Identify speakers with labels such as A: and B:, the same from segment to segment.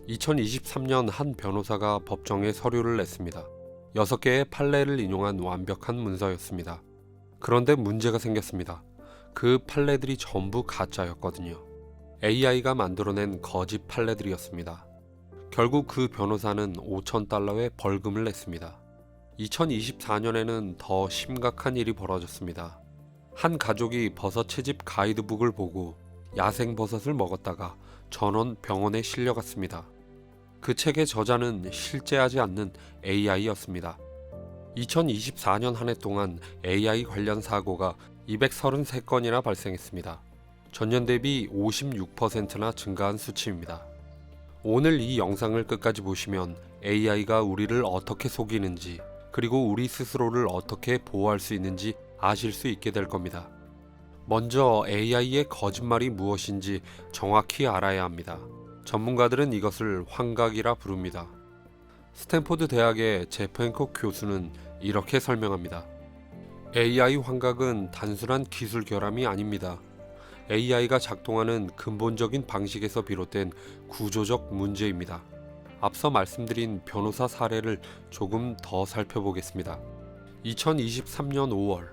A: 2023년 한 변호사가 법정에 서류를 냈습니다. 6개의 판례를 인용한 완벽한 문서였습니다. 그런데 문제가 생겼습니다. 그 판례들이 전부 가짜였거든요. AI가 만들어낸 거짓 판례들이었습니다. 결국 그 변호사는 $5,000의 벌금을 냈습니다. 2024년에는 더 심각한 일이 벌어졌습니다. 한 가족이 버섯 채집 가이드북을 보고 야생버섯을 먹었다가 전원 병원에 실려갔습니다. 그 책의 저자는 실제하지 않는 AI였습니다. 2024년 한 해 동안 AI 관련 사고가 233건이나 발생했습니다. 전년 대비 56%나 증가한 수치입니다. 오늘 이 영상을 끝까지 보시면 AI가 우리를 어떻게 속이는지, 그리고 우리 스스로를 어떻게 보호할 수 있는지 아실 수 있게 될 겁니다. 먼저 AI의 거짓말이 무엇인지 정확히 알아야 합니다. 전문가들은 이것을 환각이라 부릅니다. 스탠포드 대학의 제프 행콕 교수는 이렇게 설명합니다. AI 환각은 단순한 기술 결함이 아닙니다. AI가 작동하는 근본적인 방식에서 비롯된 구조적 문제입니다. 앞서 말씀드린 변호사 사례를 조금 더 살펴보겠습니다. 2023년 5월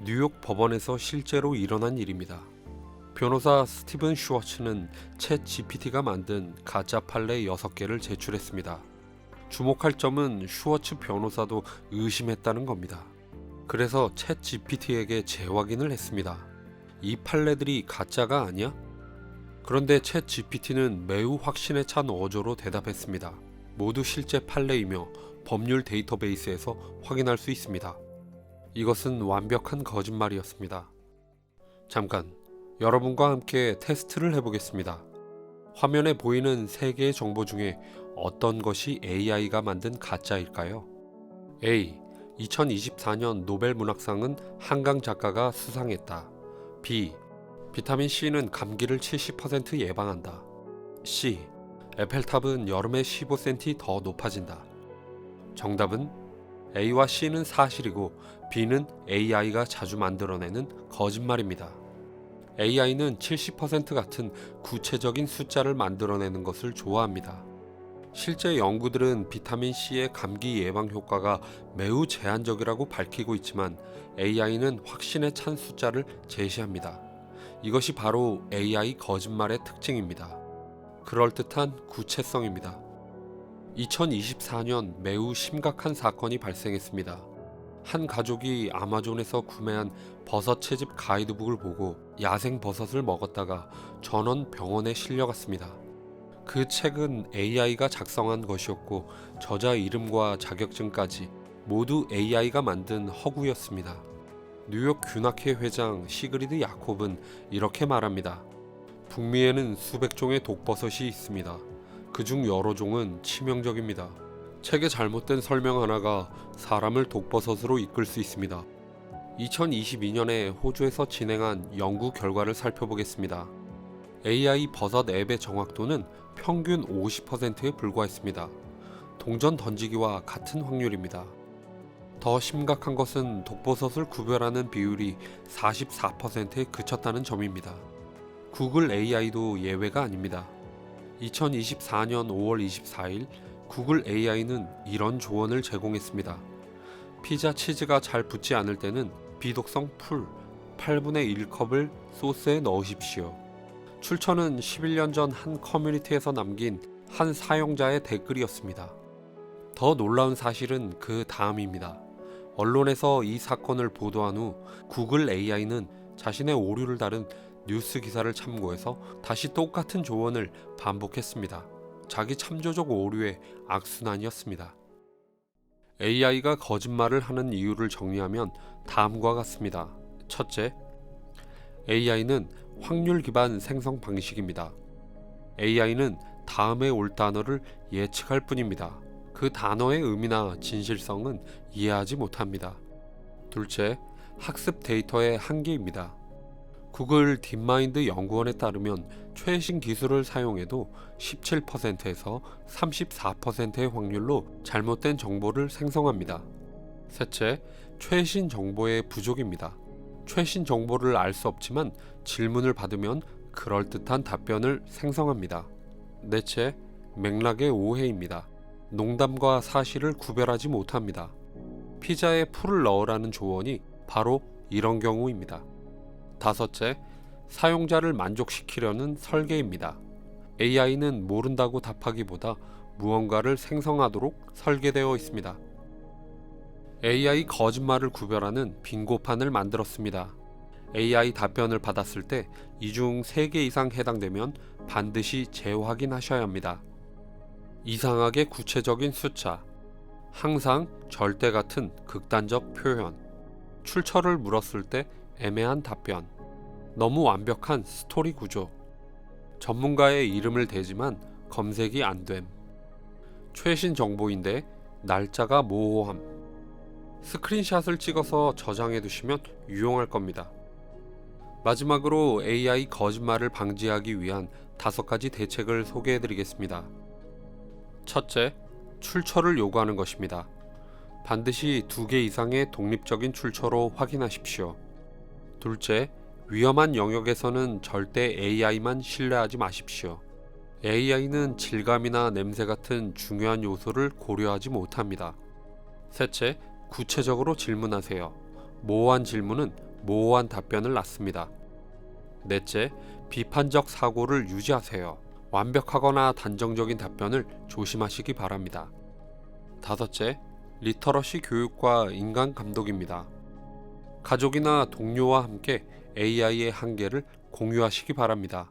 A: 뉴욕 법원에서 실제로 일어난 일입니다. 변호사 스티븐 슈워츠는 챗 GPT가 만든 가짜 판례 6개를 제출했습니다. 주목할 점은 슈워츠 변호사도 의심했다는 겁니다. 그래서 챗 GPT에게 재확인을 했습니다. 이 판례들이 가짜가 아니야? 그런데 챗 GPT는 매우 확신에 찬 어조로 대답했습니다. 모두 실제 판례이며 법률 데이터베이스에서 확인할 수 있습니다. 이것은 완벽한 거짓말이었습니다. 잠깐, 여러분과 함께 테스트를 해보겠습니다. 화면에 보이는 3개의 정보 중에 어떤 것이 AI가 만든 가짜일까요? A. 2024년 노벨 문학상은 한강 작가가 수상했다. B. 비타민 C는 감기를 70% 예방한다. C. 에펠탑은 여름에 15cm 더 높아진다. 정답은 A와 C는 사실이고 B는 AI가 자주 만들어내는 거짓말입니다. AI는 70% 같은 구체적인 숫자를 만들어내는 것을 좋아합니다. 실제 연구들은 비타민 C의 감기 예방 효과가 매우 제한적이라고 밝히고 있지만 AI는 확신에 찬 숫자를 제시합니다. 이것이 바로 AI 거짓말의 특징입니다. 그럴듯한 구체성입니다. 2024년 매우 심각한 사건이 발생했습니다. 한 가족이 아마존에서 구매한 버섯 채집 가이드북을 보고 야생 버섯을 먹었다가 전원 병원에 실려갔습니다. 그 책은 AI가 작성한 것이었고 저자 이름과 자격증까지 모두 AI가 만든 허구였습니다. 뉴욕 균학회 회장 시그리드 야콥은 이렇게 말합니다. 북미에는 수백 종의 독버섯이 있습니다. 그중 여러 종은 치명적입니다. 책의 잘못된 설명 하나가 사람을 독버섯으로 이끌 수 있습니다. 2022년에 호주에서 진행한 연구 결과를 살펴보겠습니다. AI 버섯 앱의 정확도는 평균 50%에 불과했습니다. 동전 던지기와 같은 확률입니다. 더 심각한 것은 독버섯을 구별하는 비율이 44%에 그쳤다는 점입니다. 구글 AI도 예외가 아닙니다. 2024년 5월 24일 구글 AI는 이런 조언을 제공했습니다. 피자 치즈가 잘 붙지 않을 때는 비독성 풀 8분의 1컵을 소스에 넣으십시오. 출처는 11년 전 한 커뮤니티에서 남긴 한 사용자의 댓글이었습니다. 더 놀라운 사실은 그 다음입니다. 언론에서 이 사건을 보도한 후 구글 AI는 자신의 오류를 다룬 뉴스 기사를 참고해서 다시 똑같은 조언을 반복했습니다. 자기 참조적 오류의 악순환이었습니다. AI가 거짓말을 하는 이유를 정리하면 다음과 같습니다. 첫째, AI는 확률 기반 생성 방식입니다. AI는 다음에 올 단어를 예측할 뿐입니다. 그 단어의 의미나 진실성은 이해하지 못합니다. 둘째, 학습 데이터의 한계입니다. 구글 딥마인드 연구원에 따르면 최신 기술을 사용해도 17%에서 34%의 확률로 잘못된 정보를 생성합니다. 셋째, 최신 정보의 부족입니다. 최신 정보를 알 수 없지만 질문을 받으면 그럴듯한 답변을 생성합니다. 넷째, 맥락의 오해입니다. 농담과 사실을 구별하지 못합니다. 피자에 풀을 넣으라는 조언이 바로 이런 경우입니다. 다섯째, 사용자를 만족시키려는 설계입니다. AI는 모른다고 답하기보다 무언가를 생성하도록 설계되어 있습니다. AI 거짓말을 구별하는 빙고판을 만들었습니다. AI 답변을 받았을 때 이 중 3개 이상 해당되면 반드시 재확인하셔야 합니다. 이상하게 구체적인 숫자, 항상 절대 같은 극단적 표현, 출처를 물었을 때 애매한 답변, 너무 완벽한 스토리 구조, 전문가의 이름을 대지만 검색이 안 됨, 최신 정보인데 날짜가 모호함. 스크린샷을 찍어서 저장해 두시면 유용할 겁니다. 마지막으로 AI 거짓말을 방지하기 위한 5가지 대책을 소개해 드리겠습니다. 첫째, 출처를 요구하는 것입니다. 반드시 2개 이상의 독립적인 출처로 확인하십시오. 둘째, 위험한 영역에서는 절대 AI만 신뢰하지 마십시오. AI는 질감이나 냄새 같은 중요한 요소를 고려하지 못합니다. 셋째, 구체적으로 질문하세요. 모호한 질문은 모호한 답변을 낳습니다. 넷째, 비판적 사고를 유지하세요. 완벽하거나 단정적인 답변을 조심하시기 바랍니다. 다섯째, 리터러시 교육과 인간 감독입니다. 가족이나 동료와 함께 AI의 한계를 공유하시기 바랍니다.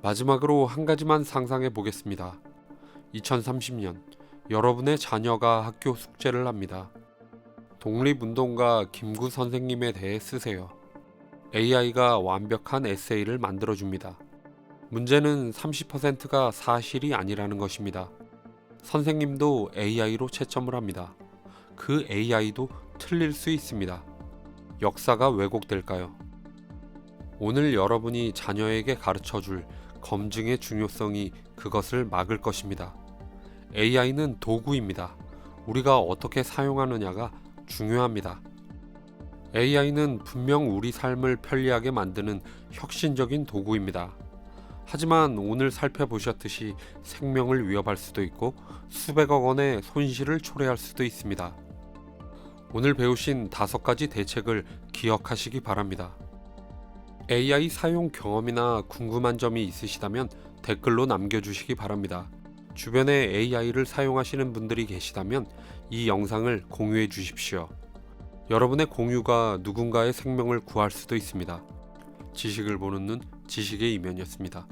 A: 마지막으로 한 가지만 상상해 보겠습니다. 2030년 여러분의 자녀가 학교 숙제를 합니다. 독립운동가 김구 선생님에 대해 쓰세요. AI가 완벽한 에세이를 만들어줍니다. 문제는 30%가 사실이 아니라는 것입니다. 선생님도 AI로 채점을 합니다. 그 AI도 틀릴 수 있습니다. 역사가 왜곡될까요? 오늘 여러분이 자녀에게 가르쳐줄 검증의 중요성이 그것을 막을 것입니다. AI는 도구입니다. 우리가 어떻게 사용하느냐가 중요합니다. AI는 분명 우리 삶을 편리하게 만드는 혁신적인 도구입니다. 하지만 오늘 살펴보셨듯이 생명을 위협할 수도 있고 수백억 원의 손실을 초래할 수도 있습니다. 오늘 배우신 5가지 대책을 기억하시기 바랍니다. AI 사용 경험이나 궁금한 점이 있으시다면 댓글로 남겨주시기 바랍니다. 주변에 AI를 사용하시는 분들이 계시다면 이 영상을 공유해 주십시오. 여러분의 공유가 누군가의 생명을 구할 수도 있습니다. 지식을 보는 눈, 지식의 이면이었습니다.